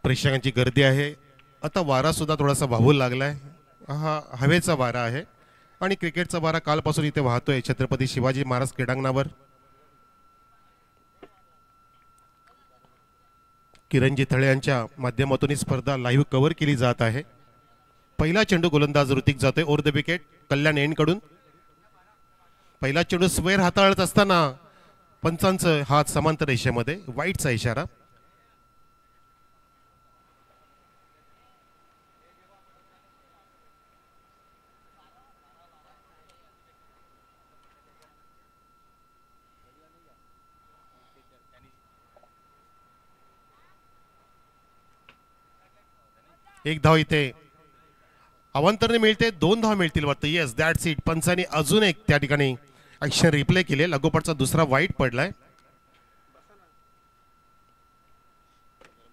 प्रेक्षकांची गर्दी आहे. आता वारा सुद्धा थोडासा वाहू लागलाय. हा हवेचा वारा आहे आणि क्रिकेटचा वारा कालपासून इथे वाहतोय छत्रपती शिवाजी महाराज क्रीडांगणावर. किरणजी थळे यांच्या माध्यमातून ही स्पर्धा लाईव्ह कव्हर केली जात आहे. पहिला चेंडू गोलंदाज ऋतिक जातोय over the wicket Kalyan end कडून. पहिला चेंडू स्क्वेअर हाताळत असताना पंचांचं हात समांतर रेषेमध्ये, वाईटचा इशारा. एक धाव इथे अवांतरने मिळते, 2 धाव मिळतील वाटतं. Yes that's it. पंचांनी अजून एक त्या ठिकाणी ऍक्शन रिप्ले केले. लागोपाठचा दुसरा वाईट पडलाय.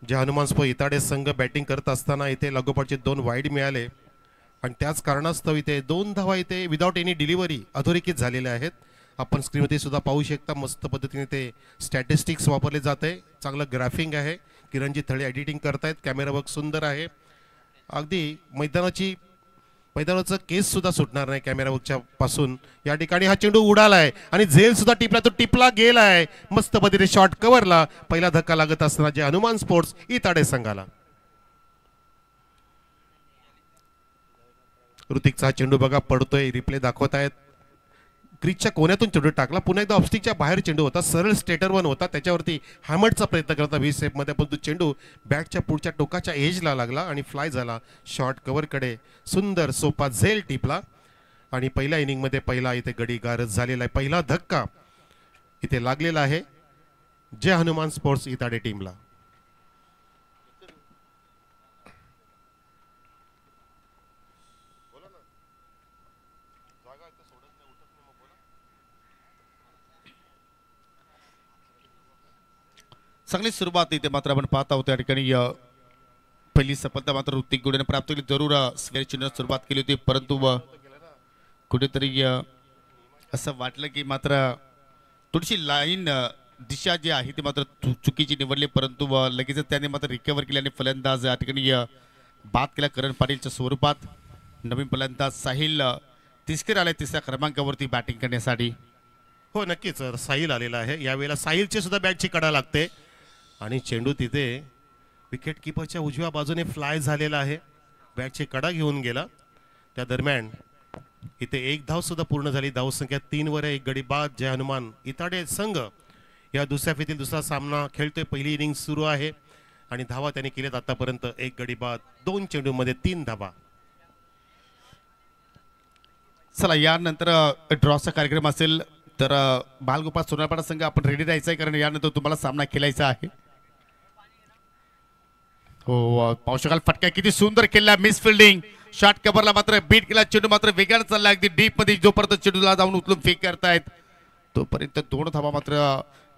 जे हनुमान स्पोर्ट्स इताडे संघ बॅटिंग करत असताना इथे लागोपाठचे 2 वाईट मिळाले आणि त्याच कारणास्तव इथे 2 धावा इथे विदाउट एनी डिलिव्हरी अधोरेखित झालेल्या आहेत. आपण स्क्रीनमध्ये सुद्धा पाहू शकता. मस्त पद्धतीने ते स्टॅटिस्टिक्स वापरले जाते. चांगलं ग्राफिंग आहे. किरणजी थळे एडिटिंग करतायत. कॅमेरा वर्क सुंदर आहे. अगदी मैदानाचं केस सुद्धा सुटणार नाही कॅमेरा वर्कच्या पासून. या ठिकाणी हा चेंडू उडालाय आणि झेल सुद्धा टिपला, तो टिपला गेलाय मस्त पद्धतीने शॉट कव्हरला. पहिला धक्का लागत असताना जे हनुमान स्पोर्ट्स इताडे संघाला. ऋतिकचा हा चेंडू बघा पडतोय. रिप्ले दाखवत आहेत. क्रीजच्या कोण्यातून चेंडू टाकला. पुन्हा एकदा ऑफस्टिकच्या बाहेर चेंडू होता. सरळ स्टेटर वन होता. त्याच्यावरती हॅमरचा प्रयत्न करता व्ही सेपमध्ये, पण तो चेंडू बॅटच्या पुढच्या टोकाच्या एजला लागला आणि फ्लाय झाला शॉर्ट कव्हरकडे. सुंदर सोपा झेल टिपला आणि पहिल्या इनिंगमध्ये पहिला इथे गडी गारज झालेला आहे. पहिला धक्का इथे लागलेला आहे जय हनुमान स्पोर्ट्स इताडे टीमला. चांगली सुरुवात इथे मात्र आपण पाहत आहोत. त्या ठिकाणी पहिली सफलता मात्र ऋतिक गुडेने प्राप्त केली. जरूर स्क्वेअर चिन्ह सुरुवात केली होती, परंतु कुठेतरी असं वाटलं की मात्र थोडीशी लाईन दिशा जी आहे ती मात्र चुकीची निवडली, परंतु लगेचच त्याने मात्र रिकव्हर केली आणि फलंदाज या ठिकाणी बाद केला करण पाटीलच्या स्वरूपात. नवीन फलंदाज साहिल तिसकर आले तिसऱ्या क्रमांकावरती बॅटिंग करण्यासाठी. हो नक्कीच साहिल आलेला आहे. यावेळेला साहिलची सुद्धा बॅटची कडा लागते आणि चेंडू तिथे विकेट किपरच्या उजव्या बाजूने फ्लाय झालेला आहे. बॅटची कडा घेऊन गेला. त्या दरम्यान इथे एक धाव सुद्धा पूर्ण झाली. धावसंख्या 3 वर आहे. एक गडी बाद. जय हनुमान इताडे संघ या दुसऱ्या फेरीतील दुसरा सामना खेळतोय. पहिली इनिंग सुरू आहे आणि धावा त्यांनी केल्यात आतापर्यंत. एक गडी बाद, 2 चेंडूमध्ये 3 धावा. चला यानंतर ड्रॉचा कार्यक्रम असेल तर बालगोपाळ सोनारपाडा संघ आपण रेडी राहायचं आहे, कारण यानंतर तुम्हाला सामना खेळायचा आहे. हो पाहू शकाल फटका किती सुंदर केला. मिस फिल्डिंग शॉट कव्हरला मात्र बीट केला. चेंडू मात्र वेगळा चालला अगदी डीप मध्ये. जोपर्यंत चेंडूला जाऊन उचलून फेक करतायत तोपर्यंत 2 धावा मात्र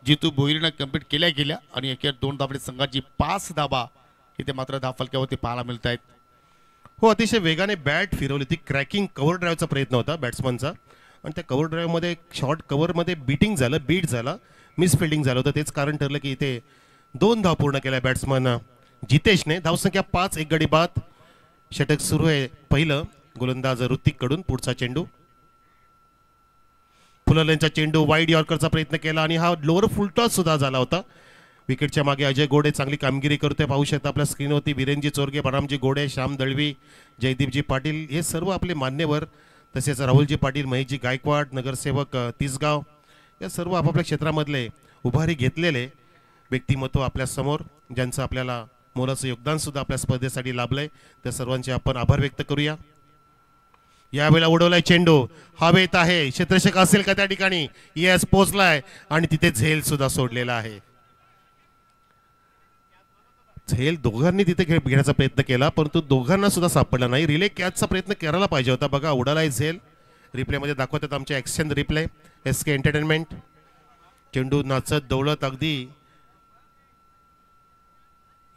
जितू भोईरीनं कंप्लीट केल्या गेल्या आणि अखेर 2 धावडे संघाची 5 धावा इथे मात्र धावफलक्यावरती पाहायला मिळत आहेत. हो अतिशय वेगाने बॅट फिरवली. ती क्रॅकिंग कव्हर ड्राईव्हचा प्रयत्न होता बॅट्समनचा आणि त्या कव्हर ड्राईव्हमध्ये शॉर्ट कव्हरमध्ये बीटिंग झालं, बीट झाला, मिस फिल्डिंग झालं होतं. तेच कारण ठरलं की इथे 2 धाव पूर्ण केल्या बॅट्समन जितेशने. धावसंख्या 5, एक गडी बाद. षटक सुरू आहे पहिलं गोलंदाज ऋतिक कडून. पुढचा चेंडू फुलरचा चेंडू वाईड यॉर्करचा प्रयत्न केला आणि हा लोअर फुलटॉस सुद्धा झाला होता. विकेटच्या मागे अजय गोडे चांगली कामगिरी करतोय. पाहू शकता आपल्या स्क्रीनवरती वीरेंजी चोरगे, बरामजी गोडे, श्याम दळवी, जयदीपजी पाटील हे सर्व आपले मान्यवर. तसेच राहुलजी पाटील, महेशजी गायकवाड, नगरसेवक तिसगाव या सर्व आपापल्या क्षेत्रामधले उभारी घेतलेले व्यक्तिमत्व आपल्या समोर, ज्यांचं आपल्याला मोलाचं योगदान सुद्धा आपल्या स्पर्धेसाठी लाभलंय. त्या सर्वांचे आपण आभार व्यक्त करूया. यावेळेला उडवलाय चेंडू, हवेत आहे. क्षेत्ररक्षक असेल का त्या ठिकाणी? येस पोहोचलाय आणि तिथे झेल सुद्धा सोडलेला आहे. झेल दोघांनी तिथे खेळ घेण्याचा प्रयत्न केला, परंतु दोघांना सुद्धा सापडला नाही. रिले कॅचचा प्रयत्न करायला पाहिजे होता. बघा उडालाय झेल. रिप्लेमध्ये दाखवतात आमचे ॲक्शन रिप्ले SK एंटरटेनमेंट. चेंडू नाचत दौलत अगदी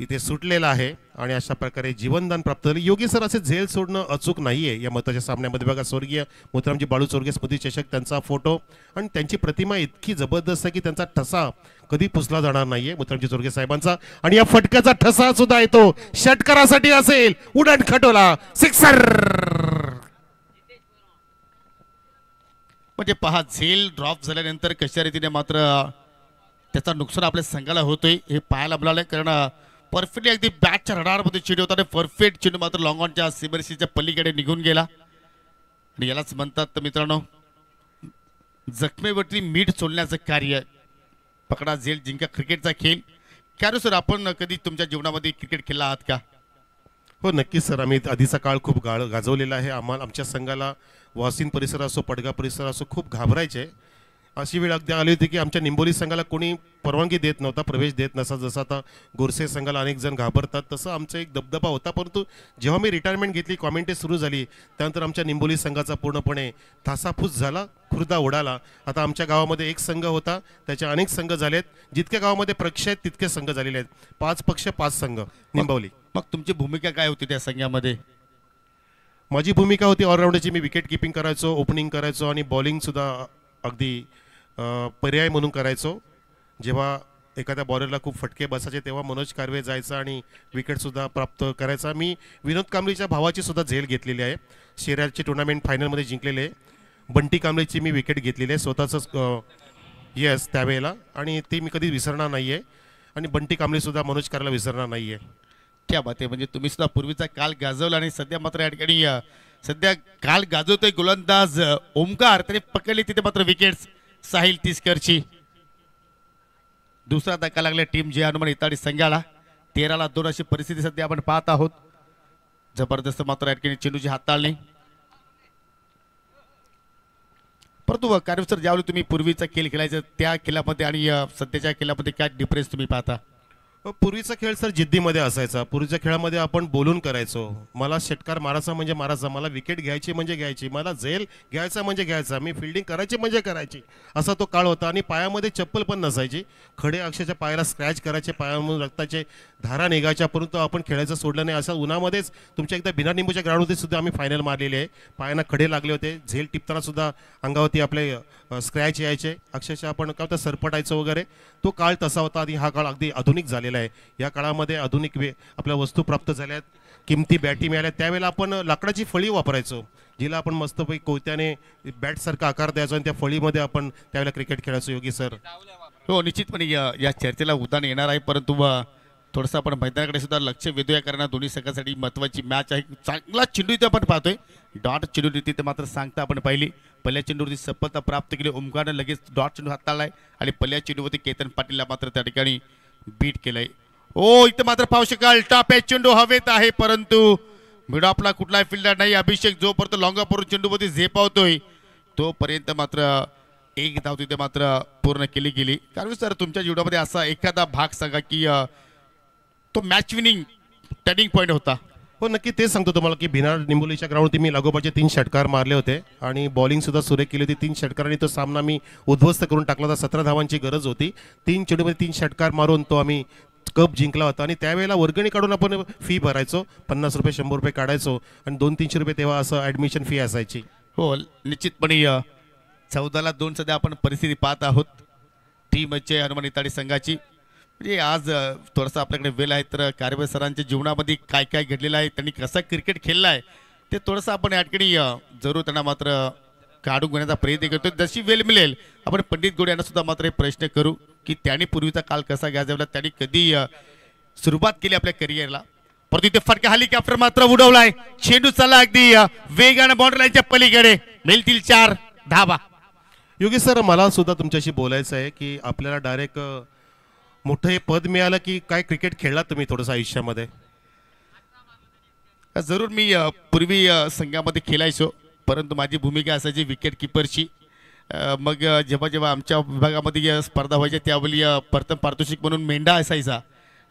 इथे सुटलेला आहे आणि अशा प्रकारे जीवनदान प्राप्त झाले. योगी सर असे झेल सोडणं अचूक नाहीये या महत्त्वाच्या सामन्यामध्ये. बघा स्वर्गीय मोतीरामजी बाळू चोरगे स्मृती चषक त्यांचा फोटो आणि त्यांची प्रतिमा इतकी जबरदस्त आहे की त्यांचा ठसा कधी पुसला जाणार नाहीये मोतीरामजी चोरगे साहेबांचा. आणि या फटक्याचा ठसा सुद्धा येतो षटकारासाठी असेल. उडण खटोला सिक्सर. म्हणजे पहा झेल ड्रॉप झाल्यानंतर कशा रीतीने मात्र त्याचा नुकसान आपल्या संघाला होतोय हे पाहायला मिळालं. कारण परफेक्टली अगदी बॅटच्या रडारमध्ये चेंडू होता आणि परफेक्ट चेंडू मात्र लॉंग ऑनच्या सीमरेषेच्या पलीकडे निघून गेला. आणि यालाच म्हणतात तर मित्रांनो जखमेवरती मीठ सोडण्याचं कार्य. पकडा झेल जिंका क्रिकेटचा खेळ. काय सर आपण कधी तुमच्या जीवनामध्ये क्रिकेट खेळला आहात का? हो नक्कीच सर. आम्ही आधीचा काळ खूप गाजवलेला आहे. आमच्या संघाला वासिन परिसर असो पडगा परिसर असो खूप घाबरायचे. अशी वेळ अगदी आली होती की आमच्या निंबोली संघाला कोणी परवानगी देत नव्हता, प्रवेश देत नसा. जसं आता गोरसे संघाला अनेक जण घाबरतात तसं आमचा एक दबदबा होता. परंतु जेव्हा मी रिटायरमेंट घेतली, कॉमेंट्री सुरू झाली, त्यानंतर आमच्या निंबोली संघाचा पूर्णपणे थासाफूस झाला, खुर्दा उडाला. आता आमच्या गावामध्ये एक संघ होता, त्याचे अनेक संघ झालेत. जितक्या गावामध्ये पक्ष आहेत तितके संघ झालेले आहेत. 5 पक्ष 5 संघ निंबवली. मग तुमची भूमिका काय होती त्या संघामध्ये? माझी भूमिका होती ऑलराऊंडरची. मी विकेट किपिंग करायचो, ओपनिंग करायचो आणि बॉलिंगसुद्धा अगदी पर्याय म्हणून करायचो. जेव्हा एखाद्या बॉलरला खूप फटके बसायचे तेव्हा मनोज कार्वे जायचा आणि विकेटसुद्धा प्राप्त करायचा. मी विनोद कांबळीच्या भावाची सुद्धा झेल घेतलेली आहे. शेऱ्याची टुर्नामेंट फायनलमध्ये जिंकलेले आहे. बंटी कांबळीची मी विकेट घेतलेली आहे स्वतःच येस त्यावेळेला. आणि ती मी कधी विसरणार नाही आहे. आणि बंटी कांबळीसुद्धा मनोज कार्वेला विसरणार नाही आहे. क्या बात आहे. म्हणजे तुम्ही सुद्धा पूर्वीचा काल गाजवला आणि सध्या मात्र या ठिकाणी सध्या काल गाजवतोय गोलंदाज ओमकार. त्याने पकडली तिथे मात्र विकेट्स साहिल तिसकरची. दुसरा धक्का लागला टीम जे हनुमान इताडी संघाला. 13-2 अशी परिस्थिती सध्या आपण पाहत आहोत. जबरदस्त मात्र या ठिकाणी चेंडूची हाताळणी. परंतु कार्य सर ज्यावेळी तुम्ही पूर्वीचा खेळ खेळायचा त्या खेळामध्ये आणि सध्याच्या खेळामध्ये काय डिफरन्स तुम्ही पाहता? पूर्वीचा खेळ सर जिद्दीमध्ये असायचा. पूर्वीच्या खेळामध्ये आपण बोलून करायचो. मला षटकार मारायचा म्हणजे मारायचा, मला विकेट घ्यायची म्हणजे घ्यायची, मला झेल घ्यायचा म्हणजे घ्यायचा, मी फिल्डिंग करायची म्हणजे करायची, असा तो काळ होता. आणि पायामध्ये चप्पल पण नसायची. खडे अक्षरच्या पायाला स्क्रॅच करायचे, पायामधून रक्ताचे धारा निघायच्या. परंतु आपण खेळायचं सोडलं नाही. असं उन्हामध्येच तुमच्या एकदा बिना निंबूच्या ग्राउंडवरती सुद्धा आम्ही फायनल मारलेले आहे. पायांना खडे लागले होते. झेल टिपताना सुद्धा अंगावरती आपले स्क्रॅच यायचे. अक्षरशः आपण काय होतं सरपटायचं वगैरे. तो काळ तसा होता. आणि हा काळ अगदी आधुनिक झालेला आहे. या काळामध्ये आधुनिक आपल्या वस्तू प्राप्त झाल्यात, किमती बॅटी मिळाल्या. त्यावेळेला आपण लाकडाची फळी वापरायचो, जिला आपण मस्तपैकी कोयत्याने बॅटसारखा आकार द्यायचो आणि त्या फळीमध्ये आपण त्यावेळेला क्रिकेट खेळायचो. योगी सर हो निश्चितपणे या चर्चेला उदाहरण येणार आहे. परंतु थोडंसं आपण मैदानाकडे सुद्धा लक्ष वेधूया. कारण दोन्ही संघासाठी महत्त्वाची मॅच आहे. चांगला चेंडू इथे आपण पाहतोय. डॉट चेंडू तिथे मात्र सांगता आपण पाहिली. पहिल्या चेंडूवरती सफलता प्राप्त केली. ओमकारनं लगेच डॉट चेंडू हाताळलाय आणि पहिल्या चेंडूवरती केतन पाटीलला मात्र त्या ठिकाणी बीट केलंय. ओ इथं मात्र पाहू शकाल टॉप एज चेंडू हवेत आहे. परंतु मिडॉपला कुठलाही फिल्डर नाही. अभिषेक जोपर्यंत लॉंगापूर चेंडूवरती झेपावतोय तोपर्यंत मात्र एक धाव तिथे मात्र पूर्ण केली गेली. कारण सर तुमच्या जीवनामध्ये असा एखादा भाग सांगा की तो मॅच विनिंग टर्निंग पॉईंट होता? हो नक्की तेच सांगतो तुम्हाला की भिनार निंबोलीच्या ग्राउंडवरती मी लागोपाठचे 3 षटकार मारले होते आणि बॉलिंग सुद्धा सुरेख केली होती. 3 षटकारांनी तो सामना मी उद्ध्वस्त करून टाकला होता. 17 धावांची गरज होती. 3 चेंडूमध्ये 3 षटकार मारून तो आम्ही कप जिंकला होता. आणि त्यावेळेला वर्गणी काढून आपण फी भरायचो. 50 रुपये 100 रुपये काढायचो आणि 200-300 रुपये तेव्हा असं ॲडमिशन फी असायची. हो निश्चितपणे 14-2 सध्या आपण परिस्थिती पाहत आहोत टीमचे हनुमान इताडी संघाची. म्हणजे आज थोडासा आपल्याकडे वेळ आहे तर कारवे सरांच्या जीवनामध्ये काय काय घडलेलं आहे, त्यांनी कसा क्रिकेट खेळला आहे ते थोडंसं आपण या ठिकाणी जरूर त्यांना मात्र काढून घेण्याचा प्रयत्न करतो. जशी वेळ मिळेल आपण पंडित गोड यांना सुद्धा मात्र हे प्रश्न करू की त्यांनी पूर्वीचा काल कसा गाजवला, त्यांनी कधी सुरुवात केली आपल्या करिअरला. परंतु इथे फटका हेलिकॉप्टर मात्र उडवलाय. चेंडू चालला अगदी वेगाने बाउंड्री लाईनच्या पलीकडे. मिळतील 4 धावा. योगी सर मला सुद्धा तुमच्याशी बोलायचं आहे की आपल्याला डायरेक्ट मोठं हे पद मिळालं की काय क्रिकेट खेळला तुम्ही थोडंसं आयुष्यामध्ये? जरूर मी पूर्वी संघामध्ये खेळायचो परंतु माझी भूमिका असायची विकेट किपरची. मग जेव्हा जेव्हा आमच्या विभागामध्ये स्पर्धा व्हायच्या त्यावेळी प्रथम पारितोषिक म्हणून मेंढा असायचा.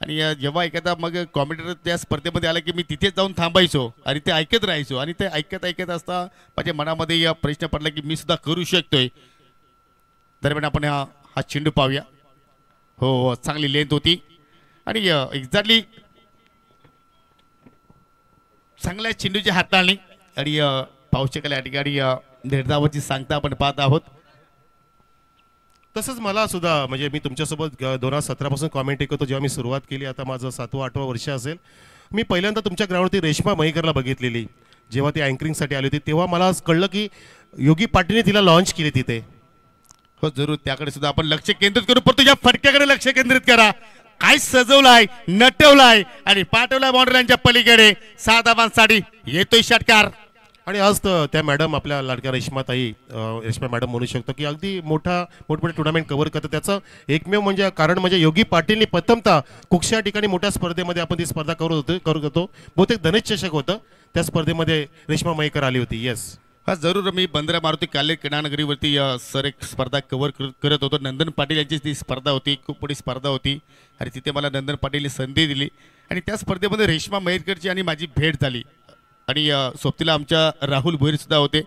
आणि जेव्हा एखादा मग कॉमेंटेटर त्या स्पर्धेमध्ये आला की मी तिथेच जाऊन थांबायचो आणि ते ऐकत राहायचो. आणि ते ऐकत असता माझ्या मनामध्ये प्रश्न पडला की मी सुद्धा करू शकतोय. दरम्यान आपण हा चेंडू पाहूया. हो चांगली लेंथ होती आणि एक्झॅक्टली चांगल्या चेंडूची हाताळणी आणि पाहू शकाल या ठिकाणी निर्धावाची सांगता आपण पाहत आहोत. तसंच मला सुद्धा म्हणजे मी तुमच्यासोबत 2017 पासून कॉमेंट्री करतो. जेव्हा मी सुरुवात केली, आता माझं 7वा-8वा वर्ष असेल, मी पहिल्यांदा तुमच्या ग्राउंडवरती रेश्मा मयेकरला बघितलेली. जेव्हा ती अँकरिंगसाठी आली होती तेव्हा मला कळलं की योगी पाटीलने तिला लॉन्च केली तिथे. हो जरूर, त्याकडे सुद्धा आपण लक्ष केंद्रित करू. पण तुझ्या फटक्याकडे लक्ष केंद्रित करा. काय सजवलाय, नटवलाय आणि पाठवलाय बाउंड्रीच्या पलीकडे. 6 धावांसाठी येतोय षटकार. आणि आज तर त्या मॅडम आपल्या लाडक्या रेश्माताई, रेश्मा मॅडम म्हणू शकतो की अगदी मोठमोठे टुर्नामेंट कव्हर करतात. त्याचं एकमेव म्हणजे कारण म्हणजे योगी पाटीलनी प्रथमतः कुक्षी या ठिकाणी मोठ्या स्पर्धेमध्ये आपण ती स्पर्धा करत होतो. बहुतेक धनेश चषक होतं, त्या स्पर्धेमध्ये रेश्मा मयेकर आली होती. येस हा जरूर, मी बंदरा मारुती काले किनानगरीवरती सर एक स्पर्धा कव्हर करत होतो. नंदन पाटील यांची ती स्पर्धा होती, खूप मोठी स्पर्धा होती आणि तिथे मला नंदन पाटीलने संधी दिली आणि त्या स्पर्धेमध्ये रेश्मा मयेकरची आणि माझी भेट झाली. आणि सोबतीला आमच्या राहुल भोईर सुद्धा होते.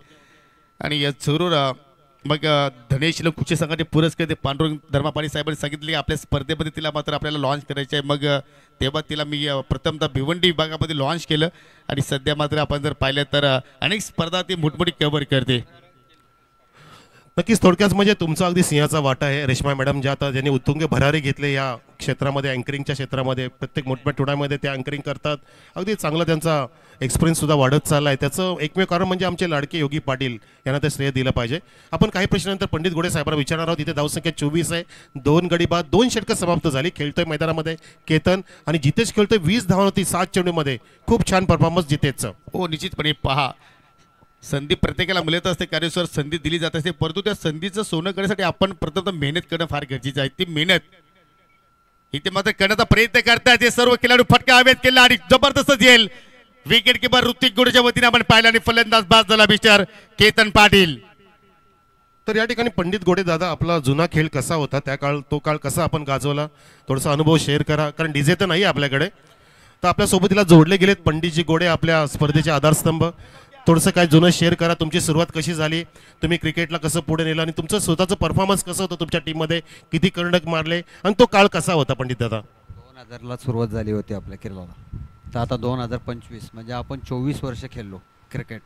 आणि जरूर मग धनेशला कुक्षी संघाचे पुरस्कार ते पांडुरंग धर्मापाणी साहेबांनी सांगितले की आपल्या स्पर्धेमध्ये तिला मात्र आपल्याला लॉन्च करायचं आहे. मग तेव्हा तिला मी प्रथमतः भिवंडी विभागामध्ये लॉन्च केलं आणि सध्या मात्र आपण जर पाहिलं तर अनेक स्पर्धा ती मोठमोठी कव्हर करते. नक्कीच थोडक्यात म्हणजे तुमचा अगदी सिंहाचा वाटा आहे. रेश्मा मॅडम ज्या आता ज्यांनी उत्तुंग भरारी घेतले या क्षेत्रामध्ये, अँकरिंगच्या क्षेत्रामध्ये, प्रत्येक मोठमोठ्या टुर्नामध्ये त्या अँकरिंग करतात. अगदी चांगला त्यांचा एक्सपिरियन्स सुद्धा वाढत चालला आहे. त्याचं एकमेव कारण म्हणजे आमचे लाडके योगी पाटील यांना ते श्रेय दिलं पाहिजे. आपण काही प्रश्नानंतर पंडित गोडे साहेबांना विचारणार आहोत. इथे धावसंख्या 24 आहे, 2 गडी बाद, 2 षटकं समाप्त झाली. खेळतोय मैदानामध्ये केतन आणि जितेश खेळतोय 20 धावांवरती 7 चेंडूमध्ये. खूप छान परफॉर्मन्स जितेशचं. हो निश्चितपणे पहा, संधी प्रत्येकाला मिळत असते, कार्यसर संधी दिली जात असते, परंतु त्या संधीचं सोनं करण्यासाठी आपण प्रथम मेहनत करणं फार गरजेचं आहे. ती मेहनत इथे मात्र करण्याचा प्रयत्न करतात हे सर्व खेळाडू. फटका हवेत केला आणि जबरदस्त झेल. विकेट किपर ऋतिक गुडेच्या वतीने आपण पाहिला आणि फलंदाज बाद झाला मिस्टर केतन पाटील. तर या ठिकाणी पंडित गोडे दादा, आपला जुना खेळ कसा होता, तो काळ कसा आपण गाजवला, थोडासा अनुभव शेअर करा. कारण डीजे तर नाही आपल्याकडे, तर आपल्या सोबतीला जोडले गेलेत पंडितजी गोडे, आपल्या स्पर्धेचे आधारस्तंभ. थोडंसं काय जुनं शेअर करा. तुमची सुरुवात कशी झाली, तुम्ही क्रिकेटला कसं पुढे नेलं आणि तुमचं स्वतःचं परफॉर्मन्स कसं होतं तुमच्या टीममध्ये, किती कर्णक मारले आणि तो काळ कसा होता पंडित दादा. 2000ला सुरुवात झाली होती आपल्या खेळाला, तर आता 2025 म्हणजे आपण 24 वर्ष खेळलो क्रिकेट.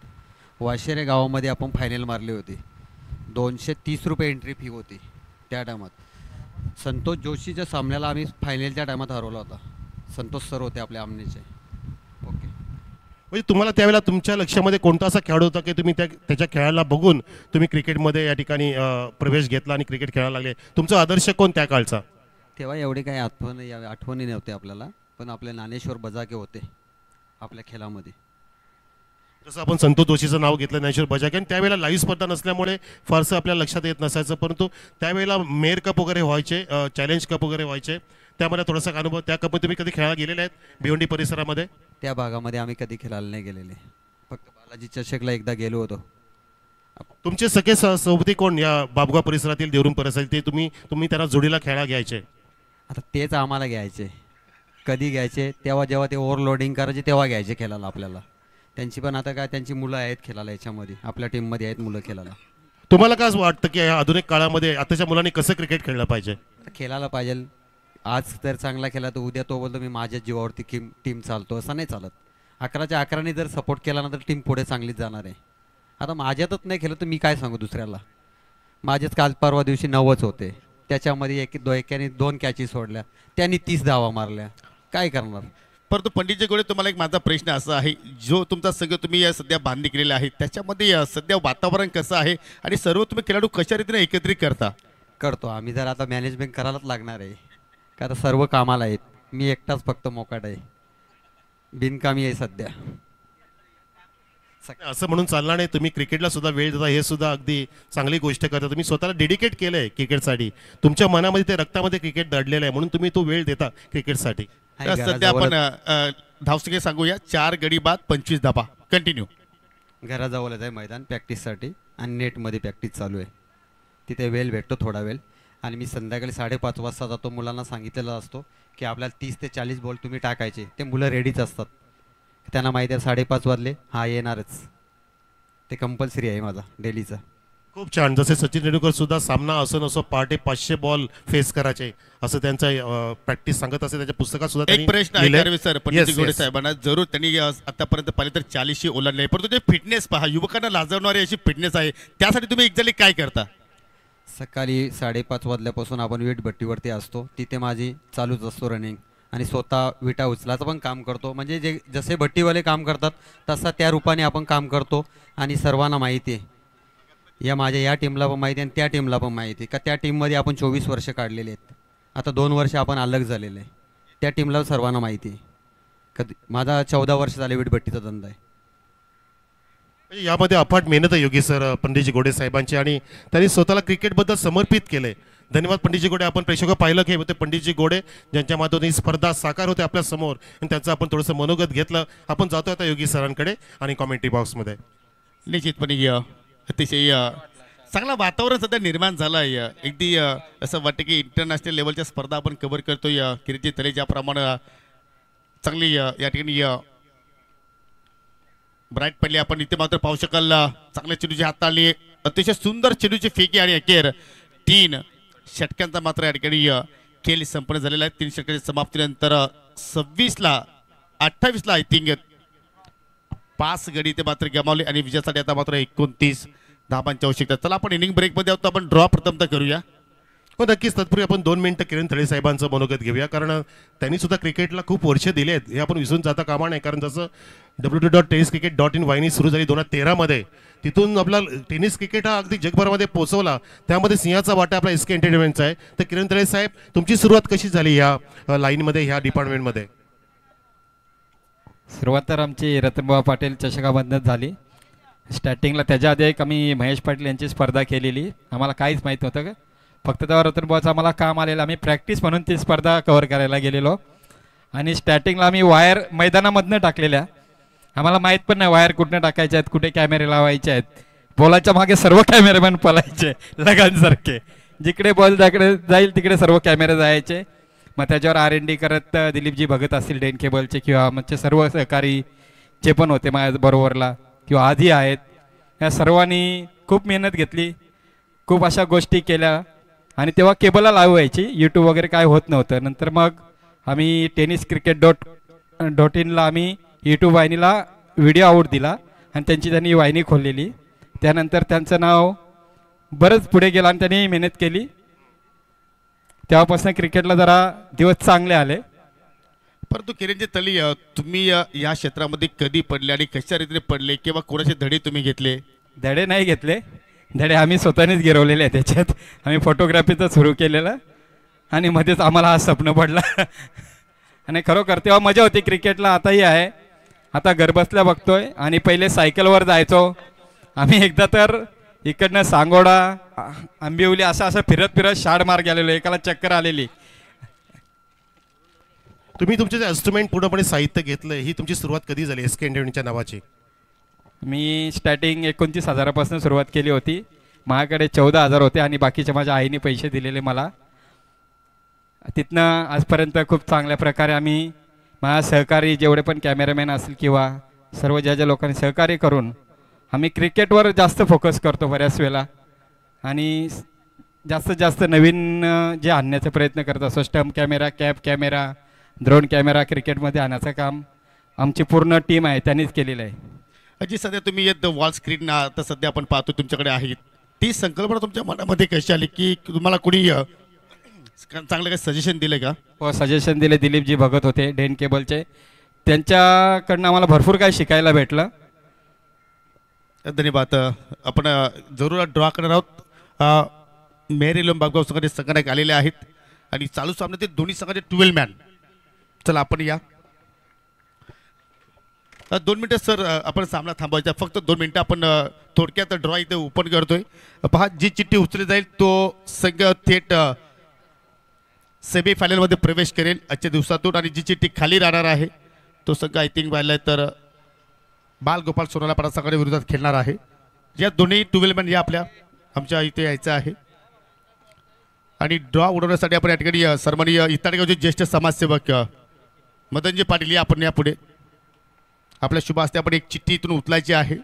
वाशेरे गावामध्ये आपण फायनल मारली होती. 230 रुपये एंट्री फी होती त्या टायमात. संतोष जोशीच्या सामन्याला आम्ही फायनलच्या टायमात हरवला होता. संतोष सर होते आपल्या आमनेचे. ओके, म्हणजे तुम्हाला त्यावेळेला तुमच्या लक्षामध्ये कोणता असा खेळाडू होता की तुम्ही त्याच्या खेळाला बघून तुम्ही क्रिकेटमध्ये या ठिकाणी प्रवेश घेतला आणि क्रिकेट खेळायला लागले. तुमचा आदर्श कोण त्या काळचा? तेव्हा एवढे काही आठवणी नव्हते आपल्याला, पण आपले ज्ञानेश्वर बजाके होते आपल्या खेळामध्ये. जसं आपण संतोष जोशीचं नाव घेतलं, ज्ञानेश्वर बजाके, आणि त्यावेळेला लाईव्ह स्पर्धा नसल्यामुळे फारसं आपल्याला लक्षात येत नसायचं. परंतु त्यावेळेला मेयर कप वगैरे व्हायचे, चॅलेंज कप वगैरे व्हायचे, त्यामध्ये थोडासा अनुभव. त्या कपमध्ये तुम्ही कधी खेळायला गेलेले आहेत भिवंडी परिसरामध्ये? त्या भागामध्ये आम्ही कधी खेळायला नाही गेलेले, फक्त बालाजी चषकला एकदा गेलो होतो. तुमचे सगळे सोबती कोण या बाबगाव परिसरातील, देवरुम परिसरातील, तुम्ही त्यांना जोडीला खेळायला घ्यायचे? आता तेच आम्हाला घ्यायचे. कधी घ्यायचे? तेव्हा जेव्हा ते ओव्हरलोडिंग करायचे तेव्हा घ्यायचे खेळायला आपल्याला. त्यांची पण आता काय, त्यांची मुलं आहेत खेळायला, याच्यामध्ये आपल्या टीममध्ये आहेत मुलं खेळायला. तुम्हाला काय वाटतं की या आधुनिक काळामध्ये आताच्या मुलांनी कसं क्रिकेट खेळलं पाहिजे? खेळायला पाहिजे. आज तर चांगला खेळला तर उद्या तो बोलतो मी माझ्या जीवावरती टीम चालतो, असं नाही चालत. 11च्या 11ने जर सपोर्ट केला ना तर टीम पुढे चांगलीच जाणार आहे. आता माझ्यातच नाही खेळत तर मी काय सांगू दुसऱ्याला. माझेच काल परवा दिवशी 9च होते, त्याच्यामध्ये एकाने 2 कॅचेस सोडल्या, त्यांनी 30 धावा मारल्या. काय करणार? परंतु पंडितजी गोडे, तुम्हाला एक माझा प्रश्न असा आहे, जो तुमचा सगळं तुम्ही सध्या बांधणी केलेला आहे त्याच्यामध्ये सध्या वातावरण कसं आहे आणि सर्व तुम्ही खेळाडू कशा रीतीने एकत्रित करतो आम्ही. जर आता मॅनेजमेंट करायलाच लागणार आहे, का आता सर्व कामाला आहेत. मी एकटाच फक्त मोकाट आहे, बिनकामी आहे सध्या. असं म्हणून चालणार नाही. तुम्ही क्रिकेटला सुद्धा वेळ देता, हे सुद्धा अगदी चांगली गोष्ट करता. तुम्ही स्वतःला डेडिकेट केलंय क्रिकेटसाठी. तुमच्या मनामध्ये ते रक्तामध्ये क्रिकेट दडलेलं आहे, म्हणून तुम्ही तो वेळ देता क्रिकेटसाठी. सध्या आपण धावसंख्या सांगूया. 4 गडी बाद, 25 धाबा. कंटिन्यू. घराजवळच आहे मैदान प्रॅक्टिससाठी आणि नेटमध्ये प्रॅक्टिस चालू आहे. तिथे वेळ भेटतो थोडा वेळ. आणि मी संध्याकाळी 5:30 वाजता जातो. मुलांना सांगितलेला असतो की आपल्याला 30 ते 40 बॉल तुम्ही टाकायचे. ते मुलं रेडीच असतात, त्यांना माहिती आहे 5:30 वाजले हा येणारच. ते कंपल्सरी आहे माझा डेलीचा. खूप छान. जसे सचिन तेंडुलकर सुद्धा सामना असो नसो पहाटे 500 बॉल फेस करायचे असं त्यांचं प्रॅक्टिस सांगत असते. त्यांच्या पुस्तकात सुद्धा एक प्रश्न आहे लिहिलंय. कर्वे सर Yes, पंडित घोडे yes. साहेबांना जरूर त्यांनी आतापर्यंत पाहिले तर 40 ओलांडले परंतु ते फिटनेस पहा युवकांना लाजवणारी अशी फिटनेस आहे त्यासाठी तुम्ही एक्झॅक्टली काय करता? सकाळी 5:30 वाजल्यापासून आपण वीटभट्टीवरती असतो, तिथे माझी चालूच असतो रनिंग आणि स्वतः विटा उचलाचं पण काम करतो. म्हणजे जे जसे भट्टीवाले काम करतात तसा त्या रूपाने आपण काम करतो. आणि सर्वांना माहिती आहे, या टीमला पण माहिती आहे आणि त्या टीमला पण माहिती आहे का त्या टीममध्ये आपण 24 वर्ष काढलेले आहेत. आता 2 वर्ष आपण अलग झालेले आहे. त्या टीमला सर्वांना माहिती आहे. कधी माझा 14 वर्ष झाले वीटभट्टीचा धंदा आहे. म्हणजे यामध्ये अफाट मेहनत आहे योगी सर पंडितजी घोडे साहेबांची आणि त्यांनी स्वतःला क्रिकेटबद्दल समर्पित केले. धन्यवाद पंडितजी घोडे. आपण प्रेक्षक पाहिलं की होते पंडितजी घोडे ज्यांच्या माध्यमातून ही स्पर्धा साकार होते आपल्या समोर आणि त्यांचं आपण थोडंसं मनोगत घेतलं. आपण जातो आता योगी सरांकडे आणि कॉमेंट्री बॉक्समध्ये. निश्चितपणे अतिशय चांगलं वातावरण सध्या निर्माण झालं आहे. अगदी असं वाटतं की इंटरनॅशनल लेवलच्या स्पर्धा आपण कव्हर करतोय. किरीटची तले ज्याप्रमाणे चांगली या ठिकाणी ब्राईट पडली आपण इथे मात्र पाहू शकाल चांगल्या चेंडूची हाताळली अतिशय सुंदर चेंडूची फेकी आणि अखेर 3 षटकांचा मात्र या ठिकाणी खेळ संपन्न झालेला आहे. 3 षटकांच्या समाप्तीनंतर 28ला आय थिंक 5 गडी ते मात्र गमावले आणि विजयासाठी आता मात्र 29 धावांची आवश्यकता. चला आपण इनिंग ब्रेकमध्ये आहोत. आपण ड्रॉ प्रथमतः करूया. हो नक्कीच. तत्पूर्वी आपण 2 मिनिटं किरण थळे साहेबांचं मनोगत घेऊया कारण त्यांनी सुद्धा क्रिकेटला खूप वर्ष दिले आहेत हे आपण विसरून जाता कामा नये. कारण जसं www.tenniscricket.in वाहिनी सुरू झाली 2013मध्ये तिथून आपला टेनिस क्रिकेट हा अगदी जगभरामध्ये पोहोचवला. त्यामध्ये सिंहाचा वाटा आपला SK एंटरटेनमेंटचा आहे. तर किरण थळे साहेब तुमची सुरुवात कशी झाली या लाईनमध्ये ह्या डिपार्टमेंटमध्ये? सुरुवात तर आमची रतनबाबा पाटील चषकामधनंच झाली. स्टार्टिंगला त्याच्या आधी एक आम्ही महेश पाटील यांची स्पर्धा केलेली. आम्हाला काहीच माहीत नव्हतं का फक्त तेव्हा रतनबाबाचं आम्हाला काम आलेलं. आम्ही प्रॅक्टिस म्हणून ती स्पर्धा कव्हर करायला गेलेलो आणि स्टार्टिंगला आम्ही वायर मैदानामधनं टाकलेल्या. आम्हाला माहीत पण नाही वायर कुठनं टाकायच्या आहेत कुठे कॅमेरे लावायचे आहेत. बॉलाच्या मागे सर्व कॅमेरामॅन पळायचे लगांसारखे. जिकडे बॉल तिकडे जाईल तिकडे सर्व कॅमेरे जायचे. मग त्याच्यावर R&D करत दिलीपजी भगत असतील डेन केबलचे किंवा आमचे सर्व सहकारी जे पण होते माझ्या बरोबरला किंवा आधी आहेत या सर्वांनी खूप मेहनत घेतली. खूप अशा गोष्टी केल्या आणि तेव्हा केबलला लावू व्हायची. यूट्यूब वगैरे काय होत नव्हतं. नंतर मग आम्ही tenniscricket.in ला आम्ही यूट्यूब वाहिनीला व्हिडिओ आउट दिला आणि त्यांनी वाहिनी खोललेली. त्यानंतर त्यांचं नाव बरंच पुढे गेलं आणि त्यांनी मेहनत केली. तेव्हापासून क्रिकेटला जरा दिवस चांगले आले. परंतु किरणजी तली तुम्ही या क्षेत्रामध्ये कधी पडले आणि कशा रीतीने पडले किंवा कोणाचे धडे तुम्ही घेतले? धडे नाही घेतले. धडे आम्ही स्वतःनेच गिरवलेले आहे. त्याच्यात आम्ही फोटोग्राफीचं सुरू केलेलं आणि मध्येच आम्हाला हा स्वप्न पडला आणि खरोखर तेव्हा मजा होती क्रिकेटला. आताही आहे. आता घरबसल्या बघतोय आणि पहिले सायकलवर जायचो आम्ही. एकदा तर इकडनं सांगोडा आंबिवली असं फिरत फिरत शाड मार्ग गेलेलो. एकाला चक्कर आलेली. तुम्ही तुमचे जे इन्स्ट्रुमेंट पूर्णपणे साहित्य घेतलं ही तुमची सुरुवात कधी झाली SK एंटरटेनमेंटच्या नावाची? मी स्टार्टिंग 29,000पासून सुरुवात केली होती. माझ्याकडे 14,000 होते आणि बाकीचे माझ्या आईने पैसे दिलेले मला. तिथनं आजपर्यंत खूप चांगल्या प्रकारे आम्ही माझ्या सहकारी जेवढे पण कॅमेरामॅन असतील किंवा सर्व ज्या लोकांनी सहकार्य करून आम्ही क्रिकेटवर जास्त फोकस करतो बऱ्याच वेळेला आणि जास्तीत जास्त नवीन जे आणण्याचा प्रयत्न करत असतो. Stump camera cap camera drone camera क्रिकेटमध्ये आणण्याचं काम आमची पूर्ण टीम आहे त्यांनीच केलेलं आहे. जी सध्या तुम्ही येत वॉल स्क्रीन आता सध्या आपण पाहतो तुमच्याकडे आहे ती संकल्पना तुमच्या मनामध्ये कशी आली की तुम्हाला कोणी चांगलं काही सजेशन दिलं का? हो सजेशन दिले. दिलीपजी भगत होते डेन केबलचे. त्यांच्याकडनं आम्हाला भरपूर काही शिकायला भेटलं. धन्यवाद. आपण जरूर ड्रॉ करणार आहोत. मेरी लोंबागाव संघाचे संघनायक आलेले आहेत आणि चालू सामने ते दोन्ही संघाचे 12 मॅन. चला आपण या 2 मिनिटं सर आपण सामना थांबवायचा. फक्त 2 मिनिटं आपण थोडक्यात ड्रॉ इथे ओपन करतोय. पहा जी चिठ्ठी उचलली जाईल तो संघ थेट सेमीफायनलमध्ये प्रवेश करेल आजच्या दिवसातून आणि जी चिठ्ठी खाली राहणार आहे तो संघ आय थिंक पाहिला तर बाल गोपाल सोनाला पडा संघाच्या विरोधात खेळणार आहे. या दोन्ही 12 मॅन या आपल्या आमच्या इथे यायचं आहे आणि ड्रॉ उडवण्यासाठी आपण या ठिकाणी सन्माननीय इताडगावचे ज्येष्ठ समाजसेवक मदनजी पाटील या आपण यापुढे आपल्या शुभ हस्ते आपण एक चिठ्ठी इथून उचलायची आहे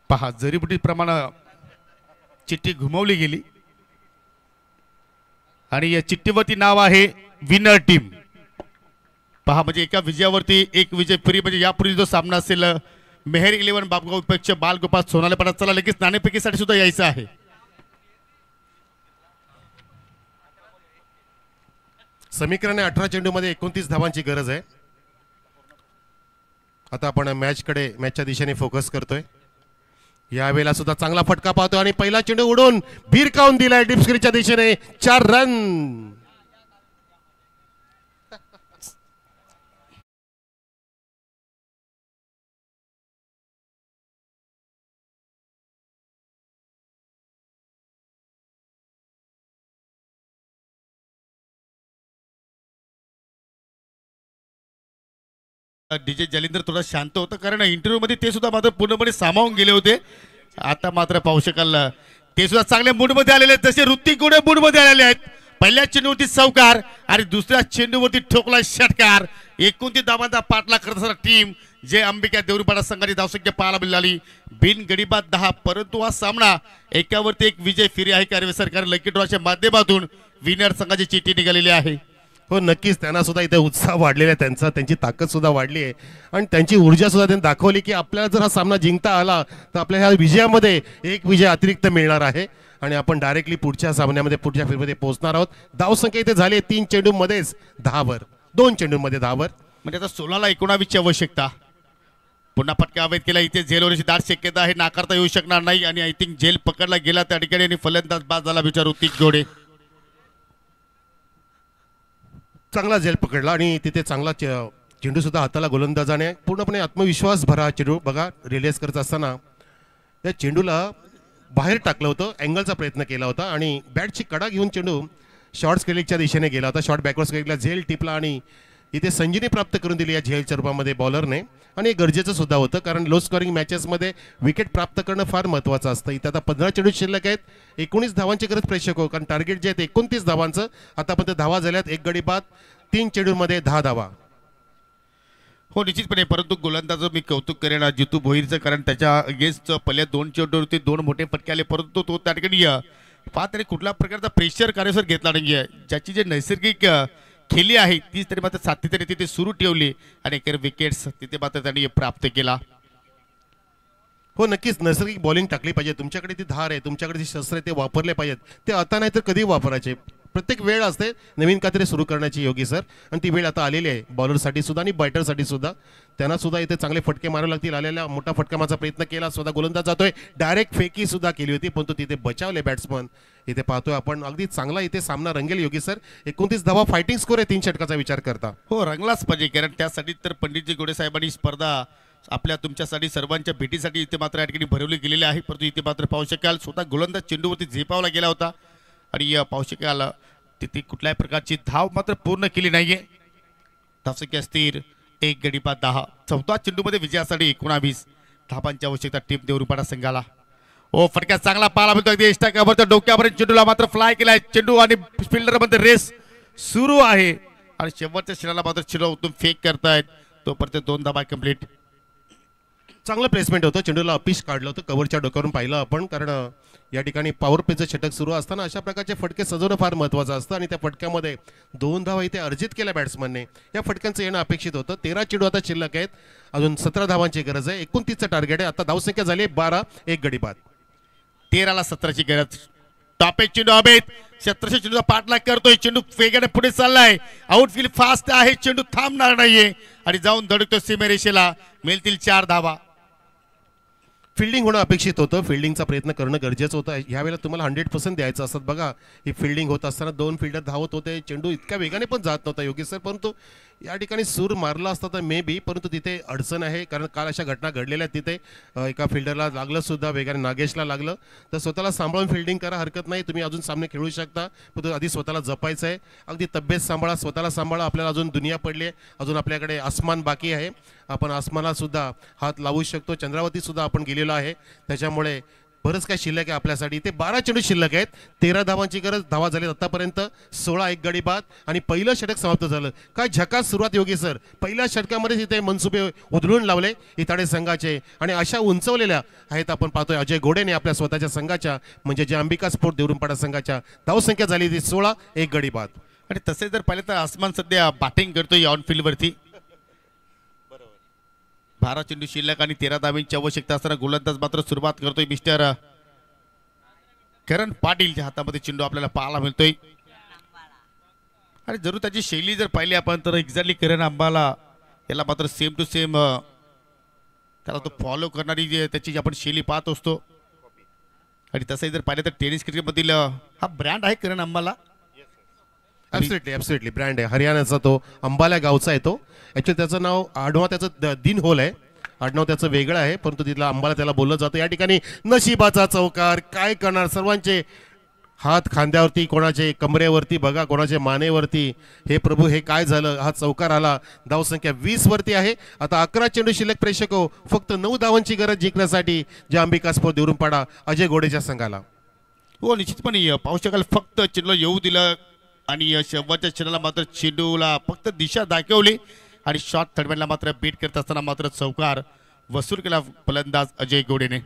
पहा जरीबुटीप्रमाणे चिठ्ठी घुमवली गेली आणि या चिठ्ठीवरती नाव आहे विनर टीम. पहा म्हणजे एका विजयावरती एक विजय फ्री. म्हणजे यापूर्वी जो सामना असेल मेहर 11 बापगाव विपक्ष बालगोपाल सोनाले पडा. चला लगेच नाणेफेकीसाठी सुद्धा यायचं आहे. समीकरण 18 चेंडूमध्ये 29 धावांची गरज आहे. आता आपण मॅचच्या दिशेने फोकस करतोय. यावेळेला सुद्धा चांगला फटका पाहतोय आणि पहिला चेंडू उडून भिरकावून दिलाय डिप्सक्रीच्या दिशेने. 4 रन. डीजे जलिंदर थोडा शांत होता कारण इंटरव्ह्यू मध्ये ते सुद्धा मात्र पूर्णपणे सामावून गेले होते. आता मात्र पाहू शकाल ते सुद्धा चांगल्या मूडमध्ये आलेले आहेत. जसे ऋतिक गुडे मूडमध्ये आलेले आहेत. पहिल्या चेंडूवरती चौकार आणि दुसऱ्या चेंडूवरती ठोकला षटकार. 29 धावांचा पाठलाग करत असणारा टीम जे अंबिका देवरुपाडा संघाची धावसंख्या पाहायला मिळाली बिन गडीबाद 10. परंतु हा सामना एकावरती एक विजय फेरी आहे. कार्य सरकार लकी ड्रॉच्या माध्यमातून विनर संघाची चिठ्ठी निघालेली आहे. हो नक्कीच त्यांना सुद्धा इथे उत्साह वाढलेला आहे. त्यांची ताकद सुद्धा वाढली आहे आणि त्यांची ऊर्जा सुद्धा त्यांनी दाखवली की आपल्याला जर हा सामना जिंकता आला तर आपल्या ह्या विजयामध्ये एक विजय अतिरिक्त मिळणार आहे आणि आपण डायरेक्टली पुढच्या सामन्यामध्ये पुढच्या फेरीमध्ये पोहोचणार आहोत. धावसंख्या इथे झाली 3 चेंडूमध्येच 10 वर. 2 चेंडूमध्ये 10 वर. म्हणजे आता 16ला 19ची आवश्यकता. पुन्हा फटका अवैध केला. इथे झेल होण्याची दाट शक्यता आहे. नाकारता येऊ शकणार नाही आणि आय थिंक झेल पकडला गेला त्या ठिकाणी आणि फलंदाज बाद झाला बिचार ऋतिक गोडे. चांगला झेल पकडला आणि तिथे चांगला चेंडू सुद्धा हाताला गोलंदाजाने पूर्णपणे आत्मविश्वास भरा चेंडू. बघा रिलीज करत असताना त्या चेंडूला बाहेर टाकलं होतं. अँगलचा प्रयत्न केला होता आणि बॅटची कडा घेऊन चेंडू शॉर्ट स्केलिंगच्या दिशेने गेला होता. शॉर्ट बॅकवर्ड स्केलिंगला झेल टिपला आणि इथे संजीने प्राप्त करून दिली या झेलच्या रूपामध्ये बॉलरने आणि हे गरजेचं सुद्धा होतं कारण लो स्कोरिंग मॅचेसमध्ये विकेट प्राप्त करणं फार महत्त्वाचं असतं. इथे आता 15 चेंडू शिल्लक आहेत. 19 धावांची गरज प्रेक्षक हो कारण टार्गेट जे आहेत 29 धावांचं. आतापर्यंत धावा झाल्यात 1 गडी बाद. 3 चेंडूमध्ये 10 धावा. हो निश्चितपणे. परंतु गोलंदाज मी कौतुक करेन जितू भोईरचं कारण त्याच्या अगेन्स्ट पहिल्या 2 चेंडूवरती 2 मोठे फटके आले परंतु तो त्या ठिकाणी पाहत तरी कुठल्या प्रकारचा प्रेशर कार्यसर घेतला नाही आहे. ज्याची जे नैसर्गिक खेळी आहे तीच तरी मात्र सातत्याने तिथे सुरू ठेवली आणि विकेट्स तिथे मात्र त्यांनी प्राप्त केला. हो नक्कीच नैसर्गिक बॉलिंग टाकली पाहिजे. तुमच्याकडे ती धार आहे तुमच्याकडे जी शस्त्र आहे ते वापरले पाहिजेत. ते आता नाही तर कधी वापरायचे. प्रत्येक वेळ असते नवीन काहीतरी सुरू करण्याची योगी सर आणि ती वेळ आता आलेली आहे बॉलरसाठी सुद्धा आणि बॅटरसाठी सुद्धा. त्यांना सुद्धा इथे चांगले फटके मारावे लागतील. आलेला मोठा फटका मारायचा प्रयत्न केला स्वतः गोलंदाज जातोय. डायरेक्ट फेकी सुद्धा केली होती परंतु तिथे बचावले बॅट्समन. इथे पाहतोय आपण अगदी चांगला इथे सामना रंगेल योगी सर. 29 धावा फायटिंग स्कोर आहे 3 षटकाचा विचार करता. हो रंगलाच पाहिजे कारण त्यासाठी तर पंडितजी गोडे साहेबांनी स्पर्धा आपल्या तुमच्यासाठी सर्वांच्या भेटीसाठी इथे मात्र या ठिकाणी भरवली गेलेली आहे. परंतु इथे मात्र पाहू शकाल स्वतः गोलंदाज चेंडूवरती झेपावला गेला होता आणि पाहू शकाल तिथे कुठल्याही प्रकारची धाव मात्र पूर्ण केली नाहीये. धावसंख्या स्थिर 1 गडी बाद 10. 14 चेंडूमध्ये विजयासाठी 19 धावांची आवश्यकता टीम देवरुपाडा संघाला. ओ फटक्यात चांगला पाला मिळतो अगदी एस्टाकावर डोक्यापर्यंत चेंडूला मात्र फ्लाय केलाय. चेंडू आणि फिल्डर मध्ये रेस सुरू आहे आणि शेवटच्या क्षणाला मात्र चेंडू उतरून फेक करतायत. तोपर्यंत 2 धावा कंप्लीट. चांगलं प्लेसमेंट होतं. चेंडूला अपिश काढलं होतं कव्हरच्या डोक्यावरून पाहिलं आपण कारण या ठिकाणी पॉवर प्लेचं षटक सुरू असताना अशा प्रकारचे फटके सजवणं फार महत्त्वाचं असतं आणि त्या फटक्यामध्ये 2 धावा इथे अर्जित केल्या बॅट्समनने. या फटक्यांचं येणं अपेक्षित होतं. 13 चेंडू आता शिल्लक आहेत. अजून 17 धावांची गरज आहे. 29चं टार्गेट आहे. आता धावसंख्या झाली 12. 1 गडी बाद. 13ला 17ची गरज. टॉपेज चेंडू अभेद 1700 चेंडूचा पाठलाग करतोय. चेंडू वेगाने पुढे चाललाय. आउटफील्ड फास्ट आहे. चेंडू थांबणार नाहीये आणि जाऊन धडकतो सीमेरेषेला. मिळतील 4 धावा. फिल्डिंग होणं अपेक्षित होतं. फिल्डिंगचा प्रयत्न करणं गरजेचं होतं. ह्यावेळेला तुम्हाला 100% द्यायचं असतात. बघा ही फिल्डिंग होत असताना 2 फिल्डर धावत होते. चेंडू इतक्या वेगाने पण जात नव्हता योगी सर परंतु या ठिकाणी सूर मारला असता तर मे बी परंतु तिथे अडचण आहे कारण काल अशा घटना घडलेल्या आहेत. तिथे एका फिल्डरला लागलं सुद्धा वेगाने नागेशला लागलं. तर स्वतःला सांभाळून फिल्डिंग करा हरकत नाही. तुम्ही अजून सामने खेळू शकता पण आधी स्वतःला जपायचं आहे. अगदी तब्येत सांभाळा स्वतःला सांभाळा. आपल्याला अजून दुनिया पडली आहे. अजून आपल्याकडे आसमान बाकी आहे. आपण आसमानाला सुद्धा हात लावू शकतो. चंद्रावती सुद्धा आपण गेलेलो आहे त्याच्यामुळे बरंच काय शिल्लक आहे आपल्यासाठी. ते 12 चेंडू शिल्लक आहेत, 13 धावांची गरज. धावा झाली आतापर्यंत 16, एक गडी बाद आणि पहिलं षटक समाप्त झालं. काय झकास सुरुवात योगी सर. पहिल्या षटकामध्ये तिथे मनसुबे उधळून लावले इताडे संघाचे आणि अशा उंचवलेल्या आहेत. आपण पाहतोय अजय घोडेने आपल्या स्वतःच्या संघाच्या म्हणजे जे अंबिका स्पोर्ट देवरुमपाडा संघाच्या धावसंख्या झाली ती 16, एक गडी बाद. आणि तसे जर पाहिलं तर आसमान सध्या बॅटिंग करतोय ऑन फील्ड वरती. 12 चेंडू शिल्लक आणि 13 धावांची आवश्यकता असताना गोलंदाज मात्र सुरुवात करतोय मिस्टर करण पाटीलच्या हातामध्ये चेंडू आपल्याला पाहायला मिळतोय. आणि जरूर त्याची शैली जर पाहिली आपण तर एक्झॅक्टली करण अंबाला याला मात्र सेम टू सेम त्याला तो फॉलो करणारी त्याची जी आपण शैली पाहत असतो. आणि तसंही जर पाहिलं तर टेनिस क्रिकेटमधील हा ब्रँड आहे करण अंबाला. ॲब्सोल्युटली ब्रँड आहे. हरियाणाचा तो अंबाला गावचा आहे तो. ॲक्च्युली त्याचं नाव आडनाव त्याचं दिन होल आहे. आडनाव त्याचं वेगळं आहे परंतु तिथला अंबाला त्याला बोललं जातं. या ठिकाणी नशिबाचा चौकार. काय करणार, सर्वांचे हात खांद्यावरती, कोणाचे कमरेवरती बघा, कोणाचे मानेवरती. हे प्रभू हे काय झालं. हा चौकार आला. धावसंख्या 20 वरती आहे. आता 11 चेंडू शिल्लक. प्रेक्षक हो, फक्त 9 धावांची गरज जिंकण्यासाठी जे अंबिका स्पोर्ट देवरुमपाडा अजय घोडेच्या संघाला. हो निश्चितपणे पाहू शकाल फक्त चेंडूला येऊ दिलं आणि शेवटच्या चेंडूला मात्र चेंडूला फक्त दिशा दाखवली आणि शॉट थर्डमॅनला मात्र बीट करत असताना मात्र चौकार वसूल केला फलंदाज अजय घोडेने.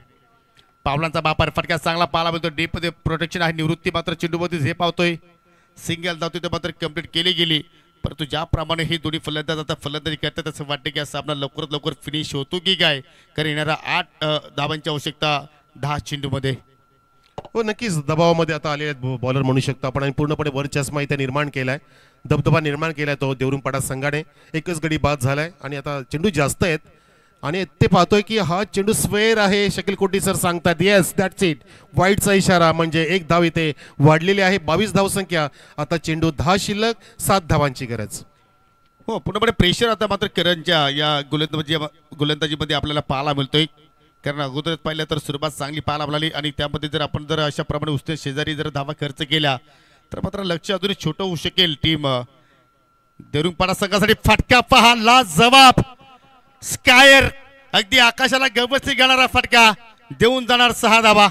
पावलांचा वापर फटका चांगला पाहायला मिळतो. डीप मध्ये प्रोटेक्शन आहे. निवृत्ती मात्र चेंडूमध्ये झेप पावतोय. सिंगल धाव तिथे मात्र कंप्लीट केली गेली. परंतु ज्याप्रमाणे हे दोन्ही फलंदाज आता फलंदाजी करतात असं वाटतं की हा सामना लवकरात लवकर फिनिश होतो की काय. कारण येणारा 8 धावांची आवश्यकता 10 चेंडूमध्ये. हो नक्कीच दबावामध्ये आता आलेले बॉलर म्हणू शकतो आपण आणि पूर्णपणे वरचष्मा इथे निर्माण केलाय, दबदबा निर्माण केलाय तो देवरुमपाडा संघाने. एकच गडी बाद झालाय आणि आता चेंडू जास्त आहेत आणि ते पाहतोय की हा चेंडू स्क्वेअर आहे. शकील कोटी सर सांगतात येस दॅट्स इट. वाईटचा इशारा म्हणजे एक धाव इथे वाढलेली आहे. 22 धावसंख्या. आता चेंडू 10 शिल्लक, 7 धावांची गरज. हो पूर्णपणे प्रेशर आता मात्र करणच्या या गोलंदाजीमध्ये आपल्याला पाहायला मिळतोय. कारण अगोदरच पाहिलं तर सुरुवात चांगली पाहायला मिळाली आणि त्यामध्ये जर आपण जर अशा प्रमाणे उसने शेजारी जर धावा खर्च केल्या तर मात्र लक्ष अजूनही छोटं होऊ शकेल. टीम देवरुमपाडा संघासाठी फटका पहा ला जवाब. स्कायर अगदी आकाशाला गवसणी घेणारा फटका देऊन जाणार 6 धावा.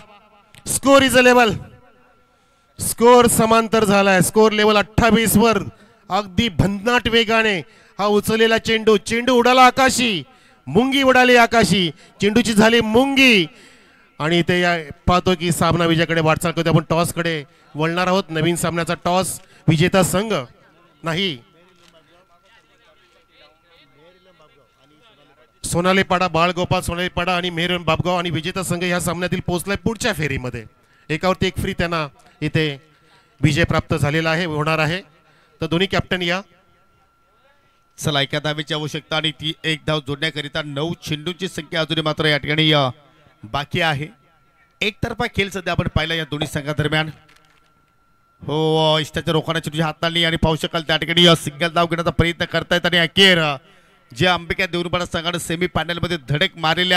Score is a level. Score समांतर झालाय. स्कोर लेवल 28 वर. अगदी भन्नाट वेगाने हा उचललेला चेंडू. चेंडू उडाला आकाशी. मुंगी उडाली आकाशी. चेंडूची झाली मुंगी आणि इथे या पाहतो की सामना विजयाकडे वाटचाल करतो. आपण टॉस कडे वळणार आहोत. नवीन सामन्याचा टॉस विजेता संघ नाही सोनालीपाडा बाळगोपाल सोनालीपाडा आणि मेहरन बापगाव आणि विजेता संघ ह्या सामन्यातील पोहोचलाय पुढच्या फेरीमध्ये. एकावरती एक फ्री त्यांना इथे विजय प्राप्त झालेला आहे, होणार आहे. तर दोन्ही कॅप्टन या. चला एका धावेची आवश्यकता आणि ती एक धाव जोडण्याकरिता 9 चेंडूंची संख्या अजूनही मात्र या ठिकाणी बाकी आहे. एकतर्फा खेळ सध्या आपण पाहिला या दोन्ही संघादरम्यान. हो इष्टाच्या रोखाना चेंडूच्या हाताळली आणि पाहू शकाल त्या ठिकाणी सिंगल धाव घेण्याचा प्रयत्न करतायत आणि अखेर जे अंबिका देवरुमपाडा संघाने सेमी फायनल मध्ये धडक मारलेल्या